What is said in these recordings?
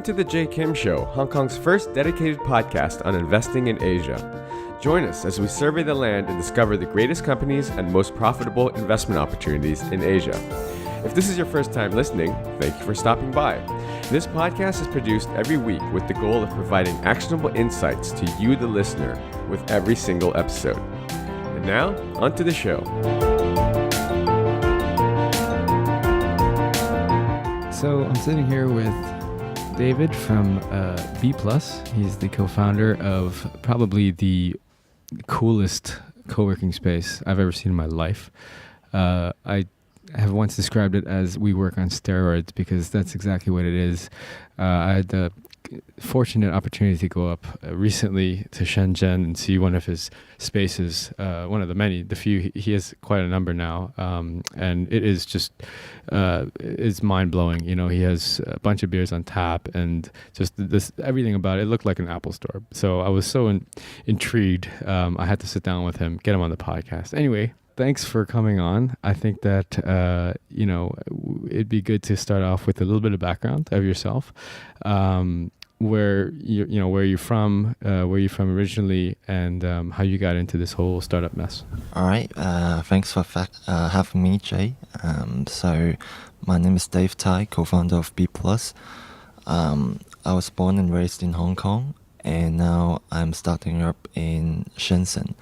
Welcome to the Jay Kim Show, Hong Kong's first dedicated podcast on investing in Asia. Join us as we survey the land and discover the greatest companies and most profitable investment opportunities in Asia. If this is your first time listening, thank you for stopping by. This podcast is produced every week with the goal of providing actionable insights to you, the listener, with every single episode. And now, on to the show. So I'm sitting here with David from B+. He's the co-founder of probably the coolest co-working space I've ever seen in my life. I have once described it as we work on steroids because that's exactly what it is. I had the fortunate opportunity to go up recently to Shenzhen and see one of his spaces, one of the few. He has quite a number now, and it is just it's mind-blowing. You know, he has a bunch of beers on tap and just everything about it looked like an Apple store. So I was so intrigued. I had to sit down with him, get him on the podcast. Anyway, thanks for coming on. I think that, it'd be good to start off with a little bit of background of yourself. Where you're from originally, and how you got into this whole startup mess. All right. Thanks for having me, Jay. So my name is Dave Tai, co-founder of B+. I was born and raised in Hong Kong, and now I'm starting up in Shenzhen.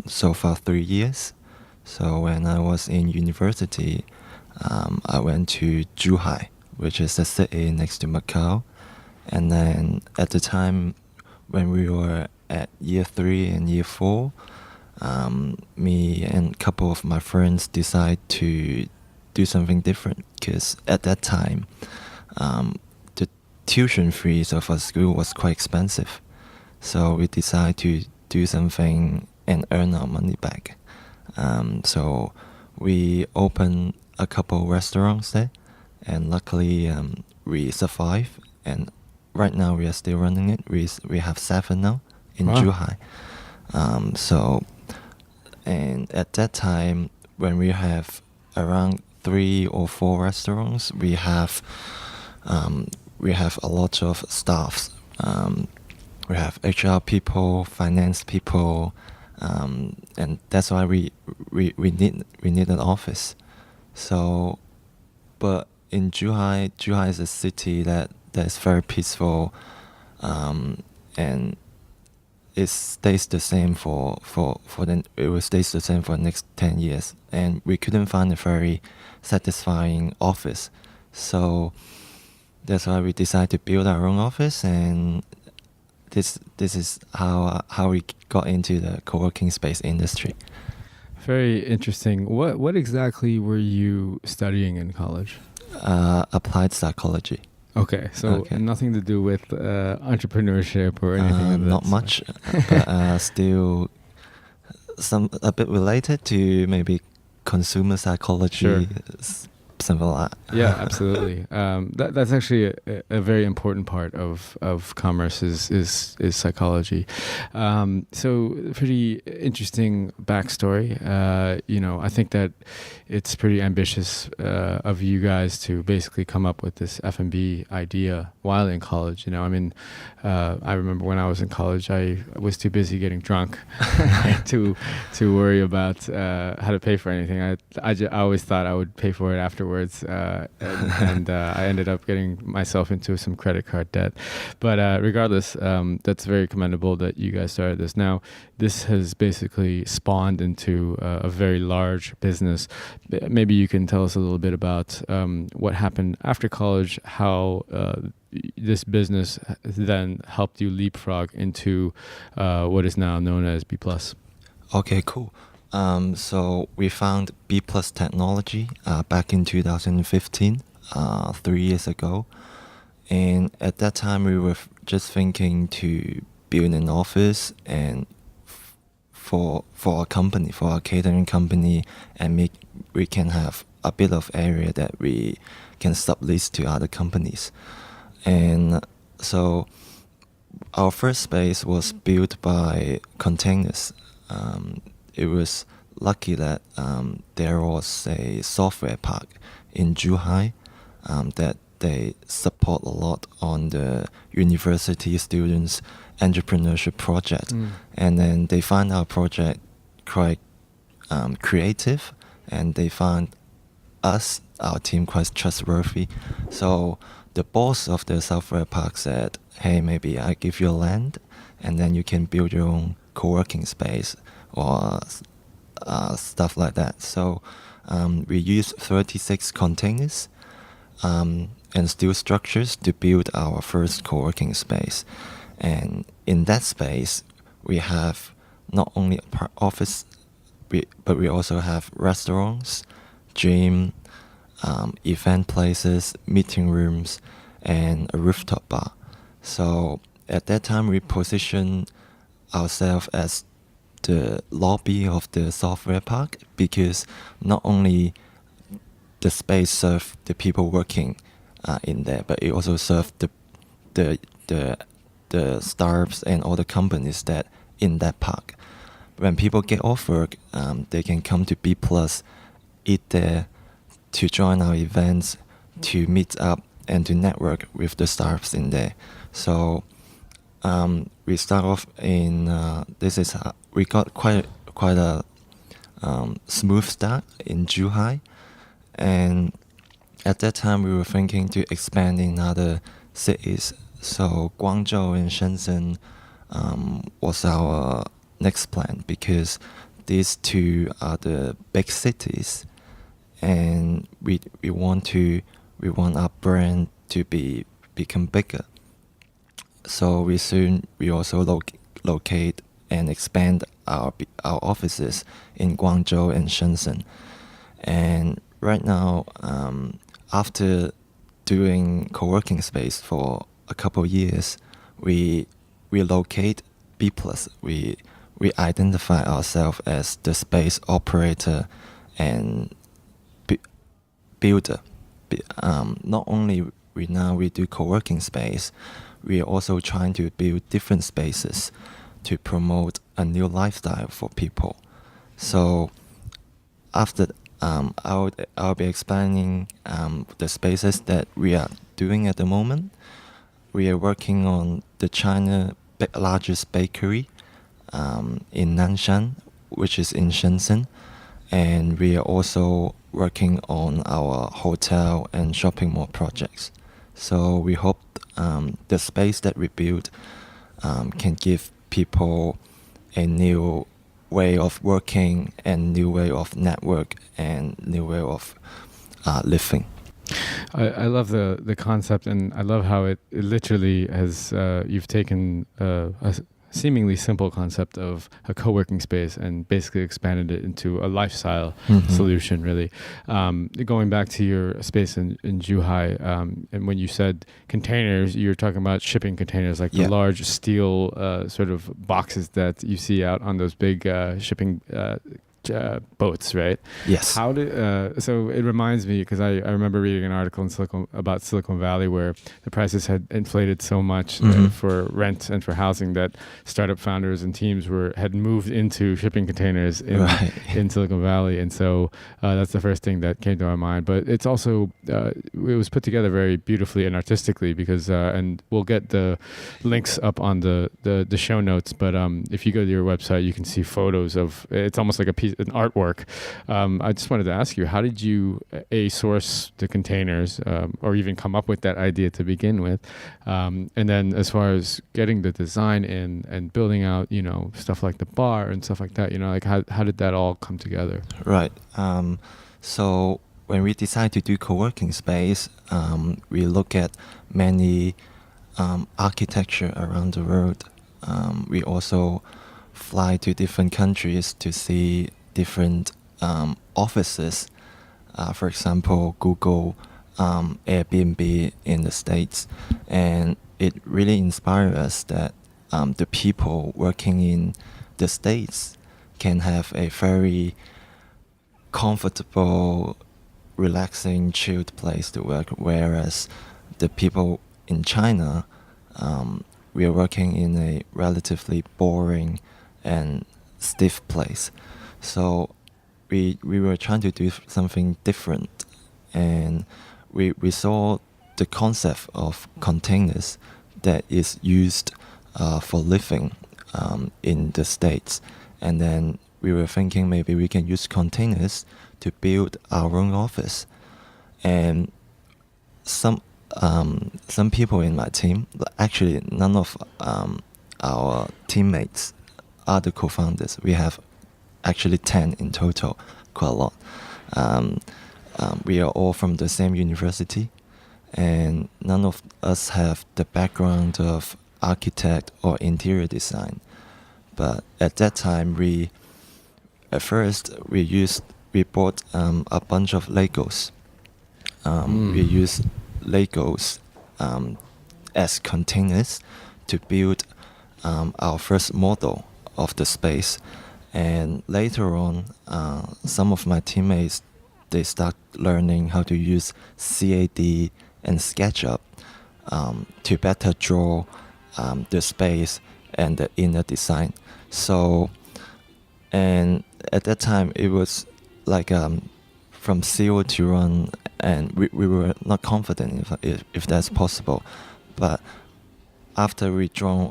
So far 3 years. So when I was in university, I went to Zhuhai, which is a city next to Macau. And then at the time when we were at year 3 and year 4, me and a couple of my friends decided to do something different, because at that time, the tuition fees of our school was quite expensive. So we decided to do something and earn our money back. So we opened a couple restaurants there, and luckily we survived. And right now we are still running it. We have 7 now in Zhuhai. And at that time, when we have around 3 or 4 restaurants, we have a lot of staffs. We have HR people, finance people, and that's why we need an office. So, but in Zhuhai is a city that's very peaceful, and it stays the same for it will stay the same for the next 10 years. And we couldn't find a very satisfying office, so that's why we decided to build our own office. And this is how we got into the co-working space industry. Very interesting. What exactly were you studying in college? Applied psychology. Okay, so nothing to do with entrepreneurship or anything of that not much, but still a bit related to maybe consumer psychology. Sure. Something like that. Yeah, absolutely. That's actually a very important part of commerce is psychology. So pretty interesting backstory. I think that it's pretty ambitious of you guys to basically come up with this F&B idea while in college. I remember when I was in college, I was too busy getting drunk to worry about how to pay for anything. I always thought I would pay for it afterwards. And I ended up getting myself into some credit card debt. But regardless, that's very commendable that you guys started this. Now, this has basically spawned into a very large business. Maybe you can tell us a little bit about what happened after college, how this business then helped you leapfrog into what is now known as B+. Okay, cool. So we found B+ Technology back in 2015, 3 years ago. And at that time, we were just thinking to build an office and for a company, for a catering company, and we can have a bit of area that we can sublease to other companies. And so our first space was built by containers. It was lucky that there was a software park in Zhuhai that they support a lot on the university students' entrepreneurship project. And then they find our project quite creative, and they find us, our team, quite trustworthy. So the boss of the software park said, hey, maybe I give you land, and then you can build your own co-working space or stuff like that. So we used 36 containers and steel structures to build our first co-working space. And in that space, we have not only office, but we also have restaurants, gym, event places, meeting rooms, and a rooftop bar. So at that time, we positioned ourselves as the lobby of the software park, because not only the space served the people working in there, but it also served the startups and all the companies that in that park. When people get off work, they can come to B Plus, eat there, to join our events, to meet up, and to network with the startups in there. So we start off in we got quite a smooth start in Zhuhai, and at that time we were thinking to expand in other cities. So Guangzhou and Shenzhen was our next plan, because these two are the big cities, and we want our brand to become bigger. So we also locate and expand our offices in Guangzhou and Shenzhen. And right now, after doing co-working space for a couple of years, we locate B Plus. We identify ourselves as the space operator and builder. Not only we do co-working space, we are also trying to build different spaces to promote a new lifestyle for people. So after I'll be explaining the spaces that we are doing at the moment. We are working on the China largest bakery in Nanshan, which is in Shenzhen, and we are also working on our hotel and shopping mall projects. So we hope the space that we build can give people a new way of working and new way of network and new way of living. I love the concept, and I love how it literally has, you've taken a seemingly simple concept of a co-working space and basically expanded it into a lifestyle solution, really. Going back to your space in Zhuhai, and when you said containers, you're talking about shipping containers, like the large steel sort of boxes that you see out on those big shipping boats, right? Yes. So it reminds me, because I remember reading an article about Silicon Valley where the prices had inflated so much for rent and for housing that startup founders and teams had moved into shipping containers in Silicon Valley. And so that's the first thing that came to my mind. But it's also, it was put together very beautifully and artistically, because, and we'll get the links up on the show notes. But if you go to your website, you can see photos of, it's almost like an artwork. I just wanted to ask you, how did you source the containers, or even come up with that idea to begin with? And then as far as getting the design in and building out, stuff like the bar and stuff like that, like how did that all come together? Right. So when we decide to do co-working space, we look at many architecture around the world. We also fly to different countries to see different offices. For example, Google, Airbnb in the States. And it really inspired us that the people working in the States can have a very comfortable, relaxing, chilled place to work, whereas the people in China, we are working in a relatively boring and stiff place. So we were trying to do something different, and we saw the concept of containers that is used for living in the States. And then we were thinking maybe we can use containers to build our own office. And some people in my team, actually none of our teammates are the co-founders. We have actually 10 in total, quite a lot. We are all from the same university, and none of us have the background of architect or interior design. But at that time, we bought a bunch of Legos. We used Legos as containers to build our first model of the space. And later on, some of my teammates, they start learning how to use CAD and SketchUp to better draw the space and the inner design. So, and at that time, it was like from 0 to 1, and we were not confident if that's possible. But after we design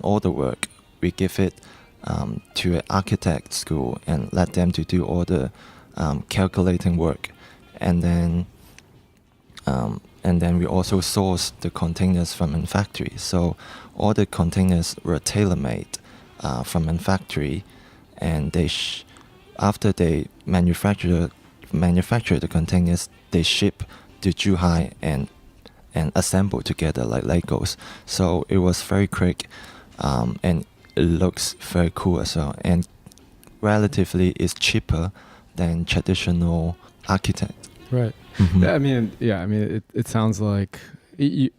all the work, we give it to an architect school and let them to do all the calculating work, and then we also source the containers from a factory. So all the containers were tailor-made from a factory, and after they manufacture the containers, they ship to Zhuhai and assemble together like Legos. So it was very quick, and it looks very cool as well, and relatively is cheaper than traditional architect. Right. Mhm. It sounds like the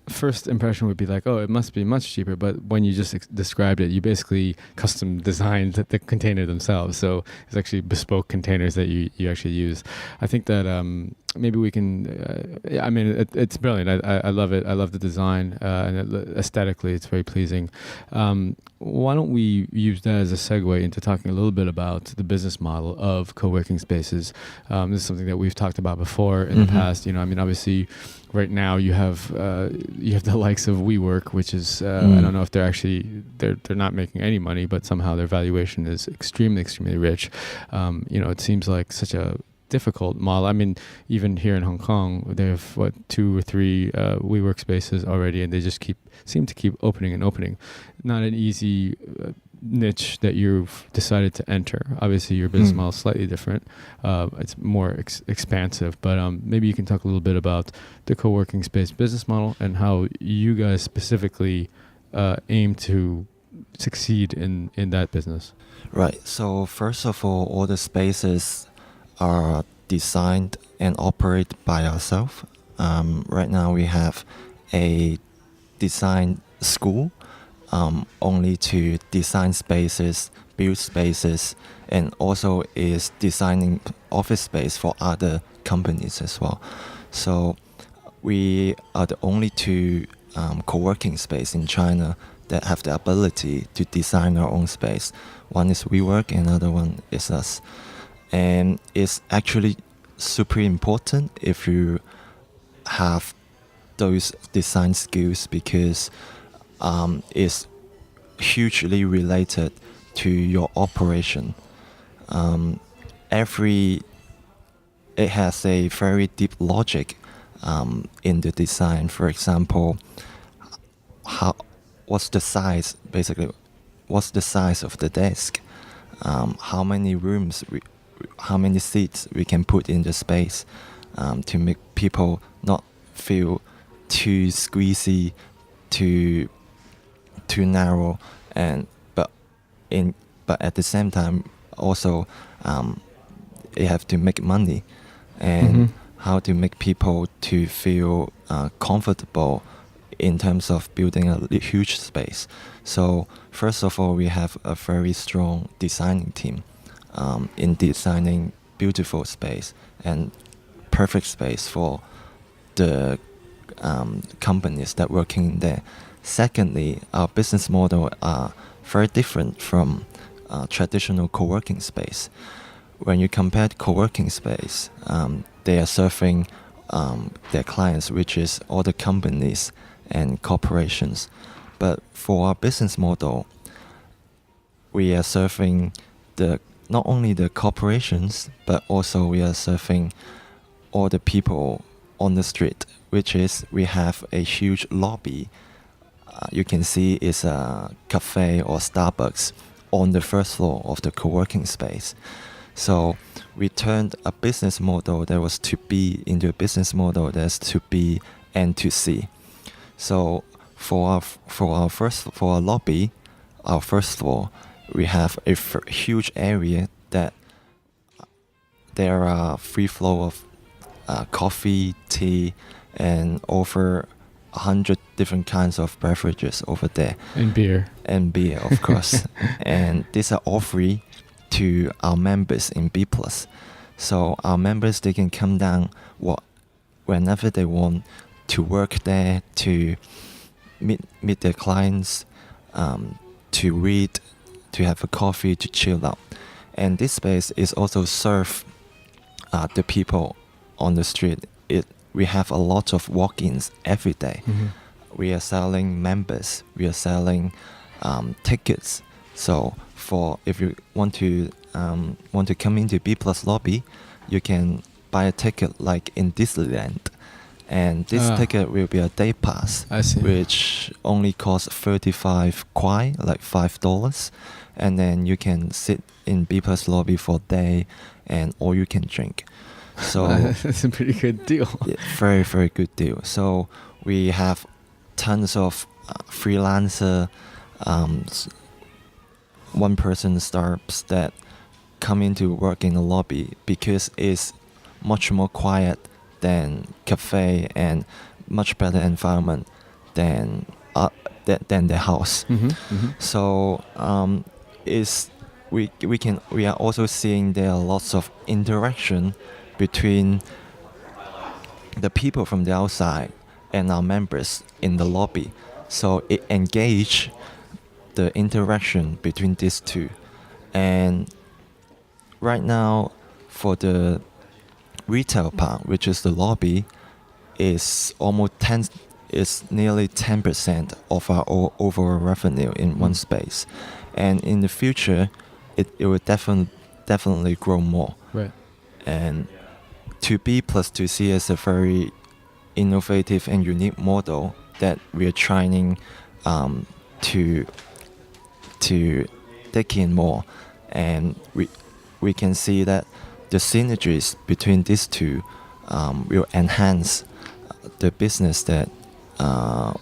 first impression would be like, oh, it must be much cheaper. But when you just described it, you basically custom designed the container themselves. So it's actually bespoke containers that you actually use. I think that maybe we can, it's brilliant. I love it. I love the design, and aesthetically it's very pleasing. Why don't we use that as a segue into talking a little bit about the business model of co-working spaces? This is something that we've talked about before in the past. Obviously right now you have the likes of WeWork, which is, I don't know if they're not making any money, but somehow their valuation is extremely, extremely rich. It seems like such a difficult model. I mean, even here in Hong Kong, they have 2 or 3 WeWork spaces already, and they just seem to keep opening and opening. Not an easy niche that you've decided to enter. Obviously, your business model is slightly different. It's more expansive, but maybe you can talk a little bit about the co-working space business model and how you guys specifically aim to succeed in that business. Right. So first of all the spaces are designed and operated by ourselves. Right now we have a design school only to design spaces, build spaces, and also is designing office space for other companies as well. So we are the only 2 co-working space in China that have the ability to design our own space. One is WeWork, another one is us. And it's actually super important if you have those design skills, because it's hugely related to your operation. It has a very deep logic in the design. For example, what's the size of the desk? How many rooms how many seats we can put in the space to make people not feel too squeezy, too narrow, but at the same time also you have to make money, and how to make people to feel comfortable in terms of building a huge space. So first of all, we have a very strong designing team in designing beautiful space and perfect space for the companies that working there. Secondly, our business model are very different from traditional co-working space. when you compare co-working space, they are serving their clients, which is all the companies and corporations. But for our business model, we are serving not only the corporations, but also we are serving all the people on the street, which is we have a huge lobby. You can see it's a cafe or Starbucks on the first floor of the co-working space. So we turned a business model that was to B into a business model that's to B and to C. So for our lobby, our first floor, we have a huge area that there are free flow of coffee, tea, and over 100 different kinds of beverages over there. And beer. And beer, of course. And these are all free to our members in B+. So our members, they can come down whenever they want to work there, to meet their clients, to read, to have a coffee, to chill out. And this space is also serve the people on the street. We have a lot of walk-ins every day. Mm-hmm. We are selling members. We are selling tickets. So if you want to come into B+ lobby, you can buy a ticket like in Disneyland, and this ticket will be a day pass, I see. which only costs 35 kwai, like $5, and then you can sit in B+ lobby for a day, and all you can drink. So that's a pretty good deal. Yeah, very, very good deal. So we have tons of freelancer, one-person startups that come into work in the lobby because it's much more quiet than cafe and much better environment than the house. Mm-hmm. Mm-hmm. So we are also seeing there are lots of interaction between the people from the outside and our members in the lobby. So it engage the interaction between these two. And right now, for the retail part, which is the lobby, is nearly 10% of our overall revenue in one space. And in the future, it will definitely grow more. Right. And 2B plus 2C is a very innovative and unique model that we are trying to dig in more, and we can see that the synergies between these two will enhance the business that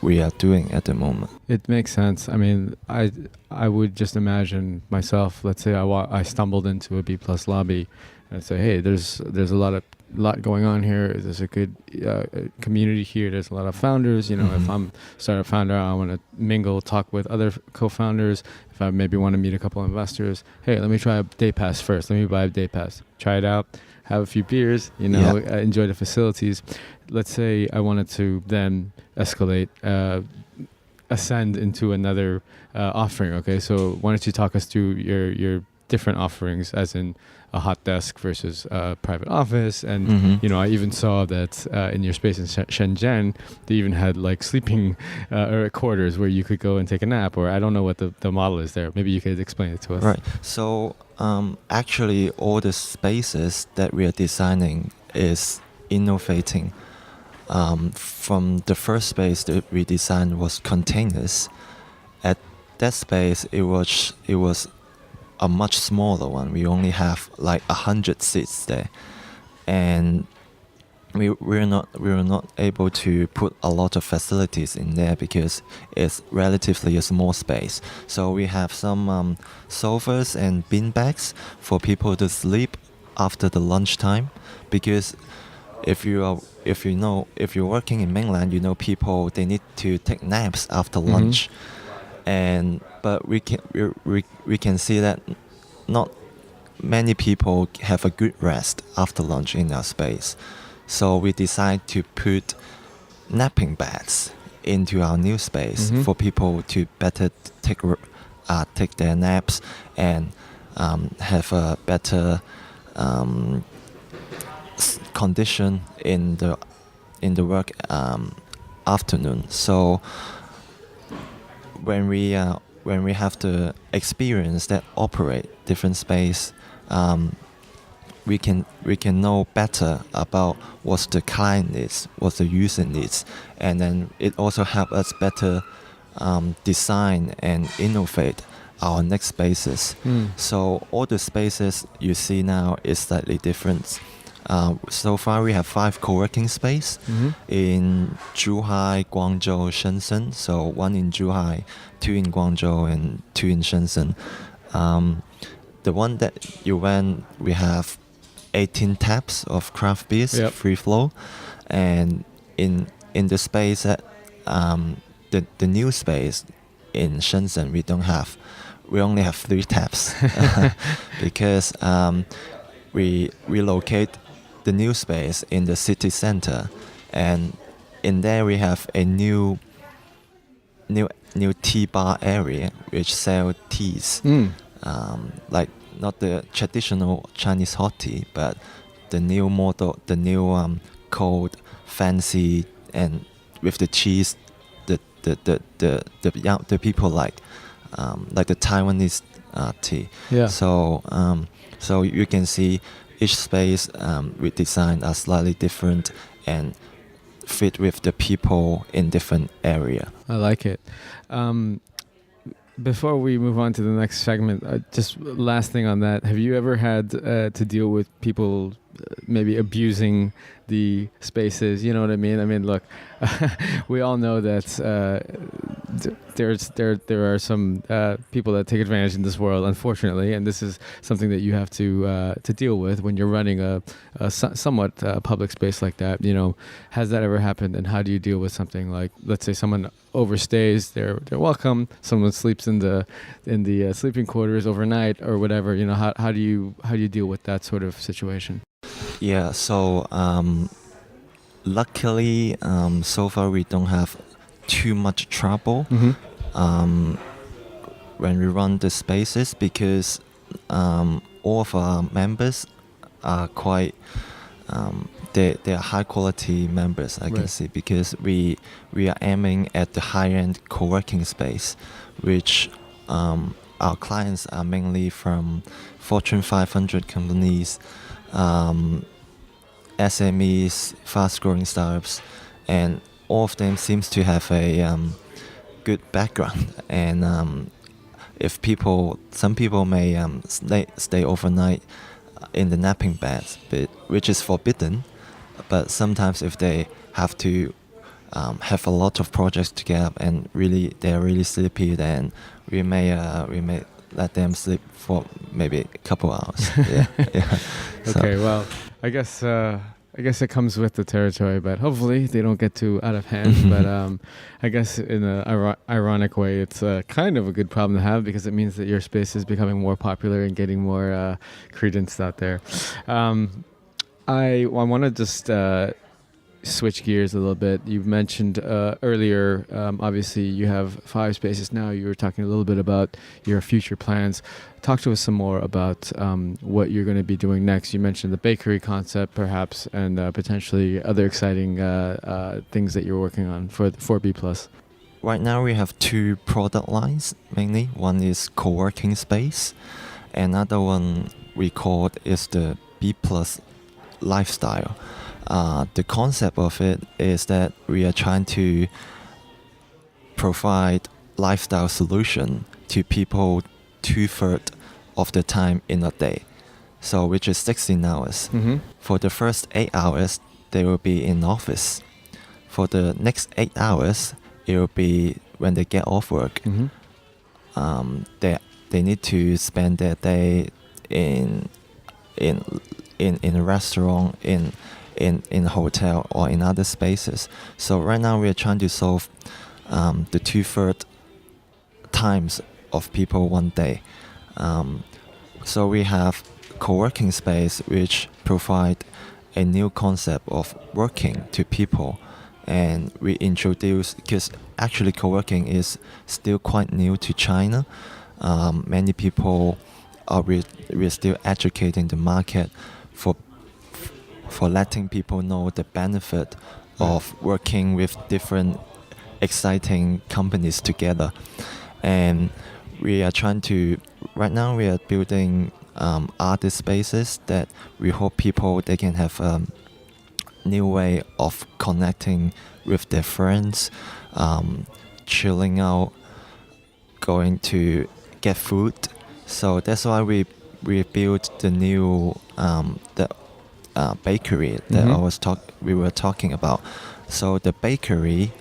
we are doing at the moment. It makes sense. I mean, I would just imagine myself. Let's say I stumbled into a B+ lobby, and I'd say, hey, there's a lot going on here. There's a good community here. There's a lot of founders. You know, Mm-hmm. if I'm startup founder, I want to mingle, talk with other co-founders. If I maybe want to meet a couple of investors, hey, let me try a day pass first. Let me buy a day pass. Try it out. Have a few beers. You know, enjoy the facilities. Let's say I wanted to then escalate, ascend into another offering. Okay, so why don't you talk us through your different offerings, as in a hot desk versus a private office, and Mm-hmm. you know, I even saw that in your space in Shenzhen, they even had like sleeping or quarters where you could go and take a nap, or I don't know what the model is there. Maybe you could explain it to us. Right. So actually, all the spaces that we are designing is innovating. From the first space that we designed was containers. At that space, it was a much smaller one. We only have like 100 seats there, and we were not able to put a lot of facilities in there because it's relatively a small space. So we have some sofas and bean bags for people to sleep after the lunchtime, because if you're working in mainland, you know, people, they need to take naps after lunch. But we can see that not many people have a good rest after lunch in our space. So we decided to put napping beds into our new space for people to better take their naps and have a better condition in the work afternoon. So when we have the experience that operate different space, we can know better about what the client needs, what the user needs, and then it also help us better design and innovate our next spaces. So all the spaces you see now is slightly different. So far we have 5 co-working space in Zhuhai, Guangzhou, Shenzhen. So 1 in Zhuhai, 2 in Guangzhou, and 2 in Shenzhen. The one that you went, we have 18 taps of craft beers, free flow, and in the space that the new space in Shenzhen we only have 3 taps because we relocate the new space in the city center, and in there we have a new tea bar area which sell teas, like not the traditional Chinese hot tea, but the new model, the new cold, fancy, and with the cheese, the people like the Taiwanese tea. Yeah. So you can see each space we design are slightly different and fit with the people in different area. I like it. Before we move on to the next segment, just last thing on that, have you ever had to deal with people maybe abusing the spaces? You know what I mean? I mean, look, we all know that there are some people that take advantage in this world, unfortunately, and this is something that you have to deal with when you're running a somewhat public space like that. You know, has that ever happened, and how do you deal with something like, let's say, someone overstays their welcome, someone sleeps in the sleeping quarters overnight or whatever? You know, how do you deal with that sort of situation? Yeah, so luckily, so far we don't have too much trouble when we run the spaces, because all of our members are quite they are high quality members, I can see, because we are aiming at the high end co-working space, which our clients are mainly from Fortune 500 companies, SMEs, fast-growing startups, and all of them seems to have a good background. And some people may stay overnight in the napping beds, which is forbidden. But sometimes if they have to have a lot of projects to get up and they're really sleepy, then we may let them sleep for maybe a couple hours. Yeah. Okay, well, I guess it comes with the territory, but hopefully they don't get too out of hand. But I guess in an ironic way, it's kind of a good problem to have, because it means that your space is becoming more popular and getting more credence out there. I want to just switch gears a little bit. You've mentioned earlier, obviously you have 5 spaces now. You were talking a little bit about your future plans. Talk to us some more about what you're going to be doing next. You mentioned the bakery concept, perhaps, and potentially other exciting things that you're working on for B+. Right now we have 2 product lines mainly. One is co-working space. Another one we call is the B+ lifestyle. The concept of it is that we are trying to provide lifestyle solution to people 2/3 of the time in a day, so which is 16 hours. For the first 8 hours, they will be in office. For the next 8 hours, it will be when they get off work. They need to spend their day in a restaurant, in a hotel, or in other spaces. So right now we are trying to solve the 2/3 times of people one day. So we have co-working space which provide a new concept of working to people, and we introduce, because actually co-working is still quite new to China. Many people we're still educating the market for for letting people know the benefit of working with different exciting companies together. And we are trying to, right now we are building artist spaces that we hope people, they can have a new way of connecting with their friends, chilling out, going to get food. So that's why we built the new bakery that we were talking about. So the bakery,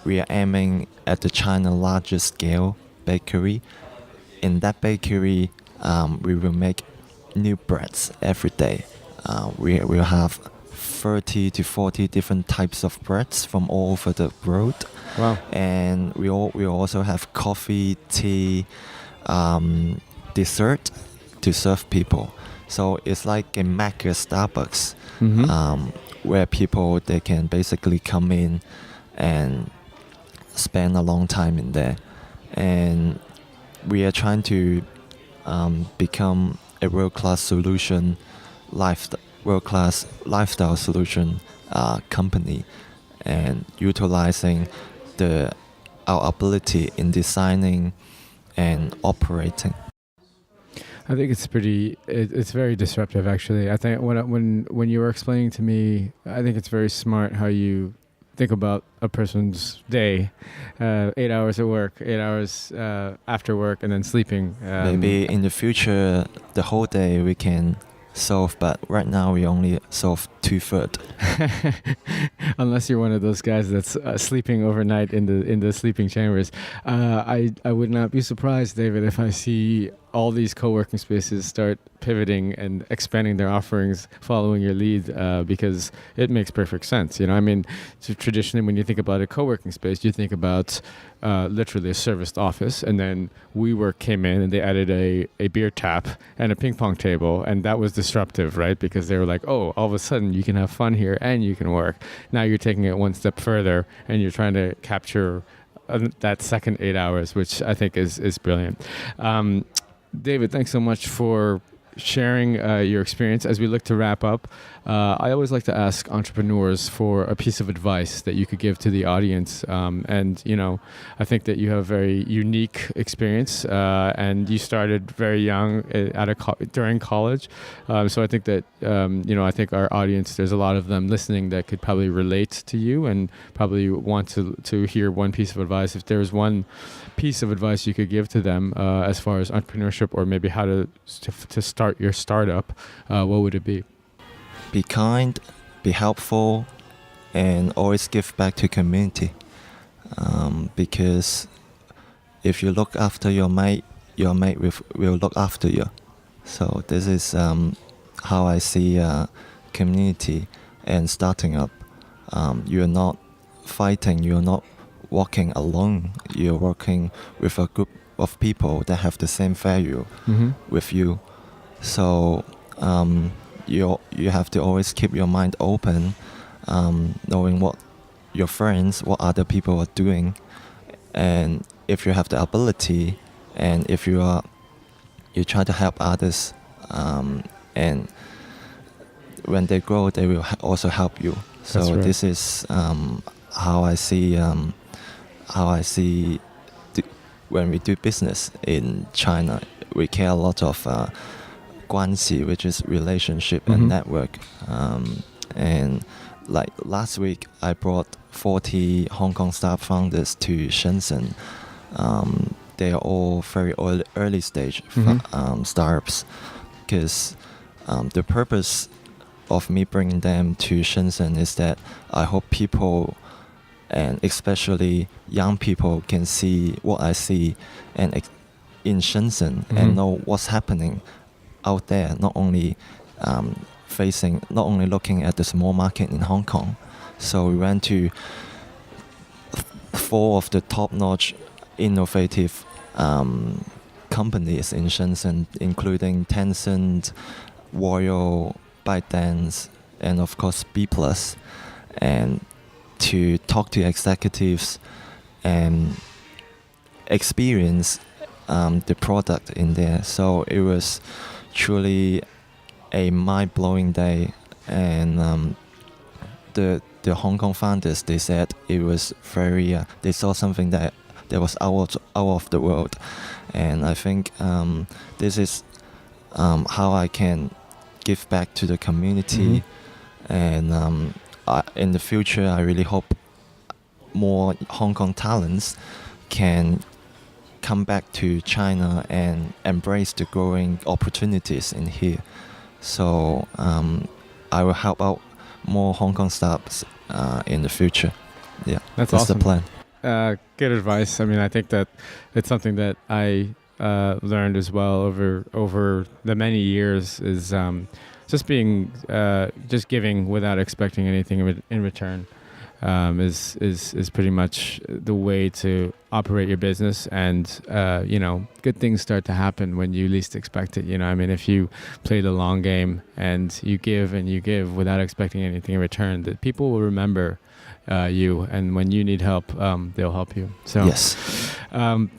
we are aiming at the China largest scale bakery. In that bakery, we will make new breads every day. We will have 30 to 40 different types of breads from all over the world. Wow. And we also have coffee, tea, dessert to serve people. So it's like a Mac Starbucks, where people, they can basically come in and spend a long time in there. And we are trying to become a world-class lifestyle solution company, and utilizing our ability in designing and operating. I think it's very disruptive, actually. I think when you were explaining to me, I think it's very smart how you think about a person's day, 8 hours at work, 8 hours after work, and then sleeping. Maybe in the future, the whole day we can solve, but right now we only solve 2/3. Unless you're one of those guys that's sleeping overnight in the sleeping chambers. I would not be surprised, David, if I see all these co-working spaces start pivoting and expanding their offerings following your lead, because it makes perfect sense. You know, I mean, so traditionally when you think about a co-working space, you think about literally a serviced office, and then WeWork came in and they added a beer tap and a ping pong table, and that was disruptive, right? Because they were like, oh, all of a sudden you can have fun here and you can work. Now you're taking it one step further and you're trying to capture that second 8 hours, which I think is brilliant. David, thanks so much for sharing your experience. As we look to wrap up, I always like to ask entrepreneurs for a piece of advice that you could give to the audience. And, you know, I think that you have a very unique experience, and you started very young during college. So I think that, you know, I think our audience, there's a lot of them listening that could probably relate to you and probably want to hear one piece of advice. If there's one piece of advice you could give to them as far as entrepreneurship, or maybe how to start your startup, what would it be? Be kind, be helpful, and always give back to community. Because if you look after your mate will look after you. So this is how I see community and starting up. You're not fighting, you're not walking alone. You're working with a group of people that have the same value with you. So you have to always keep your mind open, knowing what your friends, what other people are doing, and if you have the ability, and if you try to help others, and when they grow, they will also help you. So That's right. This is how I see when we do business in China. We care a lot of 关系, which is relationship and network. And like last week, I brought 40 Hong Kong startup founders to Shenzhen. They are all very early stage startups, because the purpose of me bringing them to Shenzhen is that I hope people, and especially young people, can see what I see and in Shenzhen and know what's happening out there, not only looking at the small market in Hong Kong. So we went to 4 of the top-notch innovative companies in Shenzhen, including Tencent, Royal, ByteDance, and of course B+, and to talk to executives and experience the product in there. So it was truly a mind-blowing day, and the Hong Kong founders, they said it was very they saw something that was out of the world, and I think this is how I can give back to the community, and in the future I really hope more Hong Kong talents can come back to China and embrace the growing opportunities in here. So I will help out more Hong Kong startups in the future. Yeah, that's awesome. the plan. Good advice. I mean, I think that it's something that I learned as well over the many years is just being just giving without expecting anything in return. Is pretty much the way to operate your business, and good things start to happen when you least expect it. I mean, if you play the long game and you give without expecting anything in return, that people will remember you, and when you need help, they'll help you. So yes,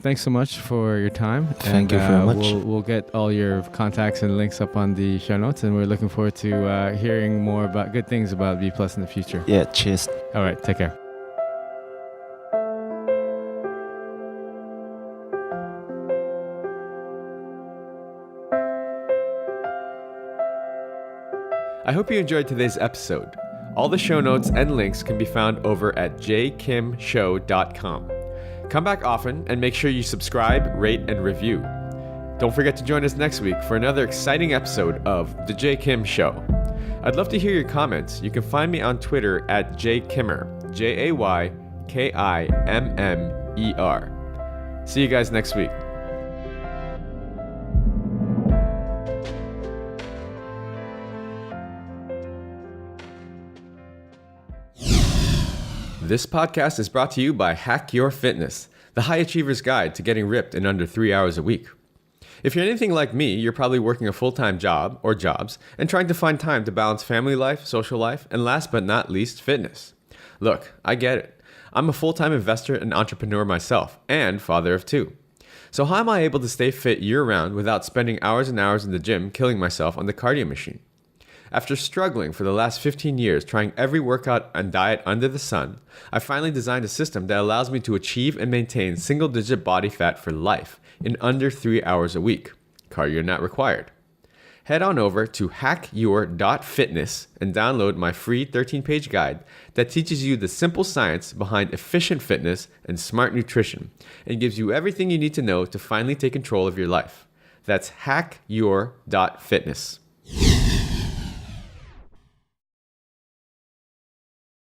thanks so much for your time. Thank you very much. We'll get all your contacts and links up on the show notes, and we're looking forward to hearing more about good things about B Plus in the future. Yeah, cheers. All right, take care. I hope you enjoyed today's episode. All the show notes and links can be found over at jkimshow.com. Come back often and make sure you subscribe, rate, and review. Don't forget to join us next week for another exciting episode of The J Kim Show. I'd love to hear your comments. You can find me on Twitter at jkimmer, JAYKIMMER. See you guys next week. This podcast is brought to you by Hack Your Fitness, the high achiever's guide to getting ripped in under 3 hours a week. If you're anything like me, you're probably working a full-time job or jobs and trying to find time to balance family life, social life, and last but not least, fitness. Look, I get it. I'm a full-time investor and entrepreneur myself, and father of 2. So how am I able to stay fit year-round without spending hours and hours in the gym killing myself on the cardio machine? After struggling for the last 15 years trying every workout and diet under the sun, I finally designed a system that allows me to achieve and maintain single-digit body fat for life in under 3 hours a week. Cardio not required. Head on over to hackyour.fitness and download my free 13-page guide that teaches you the simple science behind efficient fitness and smart nutrition and gives you everything you need to know to finally take control of your life. That's hackyour.fitness.